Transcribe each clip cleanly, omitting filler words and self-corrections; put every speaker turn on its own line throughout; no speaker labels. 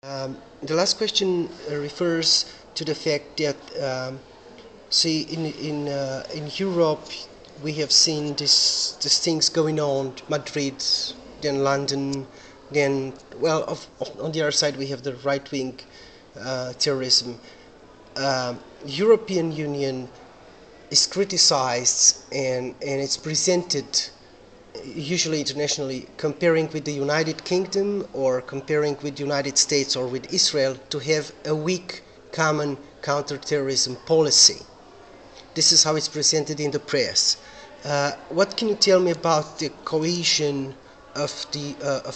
The last question refers to the fact that, see, in Europe, we have seen these things going on, Madrid, then London, then, well, on the other side, we have the right-wing terrorism. European Union is criticized and it's presented usually internationally, comparing with the United Kingdom or comparing with the United States or with Israel, to have a weak common counterterrorism policy. This is how it's presented in the press. What can you tell me about the cohesion of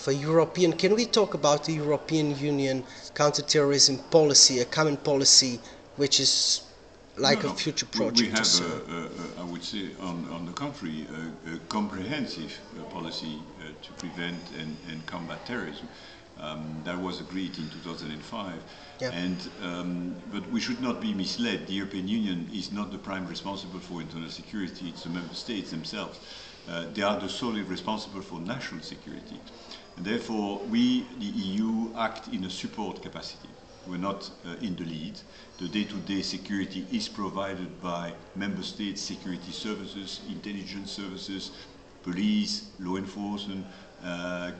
a European? Can we talk about the European Union counterterrorism policy, a common policy, which is like a future project?
We have, I would say, on the contrary, a comprehensive policy to prevent and combat terrorism. That was agreed in 2005.
Yeah.
But we should not be misled. The European Union is not the prime responsible for internal security. It's the member states themselves. They are the solely responsible for national security. And therefore, we, the EU, act in a support capacity. We're not in the lead. The day-to-day security is provided by member states' security services, intelligence services, police, law enforcement,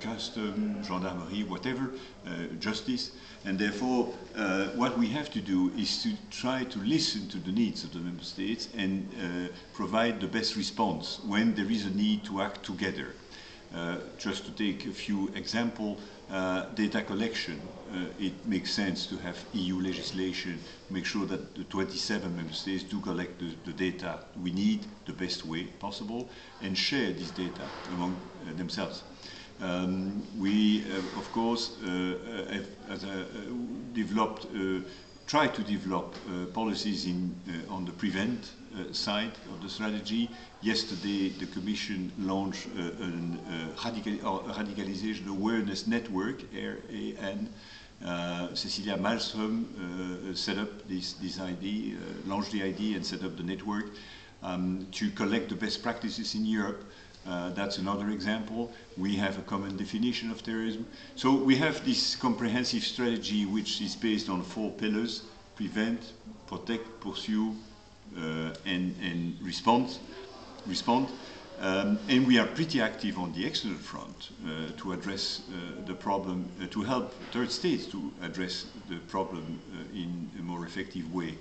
custom, gendarmerie, whatever, justice. And therefore, what we have to do is to try to listen to the needs of the member states and provide the best response when there is a need to act together. Just to take a few examples, data collection. It makes sense to have EU legislation, make sure that the 27 member states do collect the data we need the best way possible and share this data among themselves. We, of course, try to develop policies on the prevent side of the strategy. Yesterday, the Commission launched a radicalization awareness network, RAN. Cecilia Malmström set up this idea, launched the idea and set up the network to collect the best practices in Europe. That's another example. We have a common definition of terrorism. So we have this comprehensive strategy which is based on 4 pillars: prevent, protect, pursue, and respond. And we are pretty active on the external front to address the problem, to help third states to address the problem in a more effective way.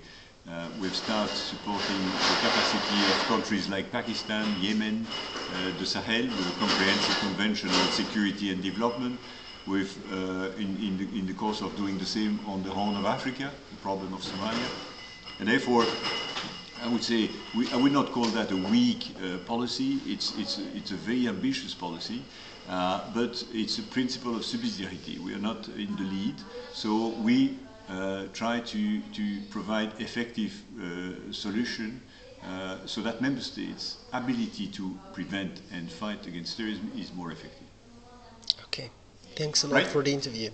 We've started supporting the capacity of countries like Pakistan, Yemen, the Sahel, with a comprehensive convention on security and development. We've, in the course of doing the same on the Horn of Africa, the problem of Somalia. And therefore, I would say, I would not call that a weak policy. It's a very ambitious policy, but it's a principle of subsidiarity. We are not in the lead, so we try to provide effective solution so that member states' ability to prevent and fight against terrorism is more effective.
Okay, thanks a lot for the interview.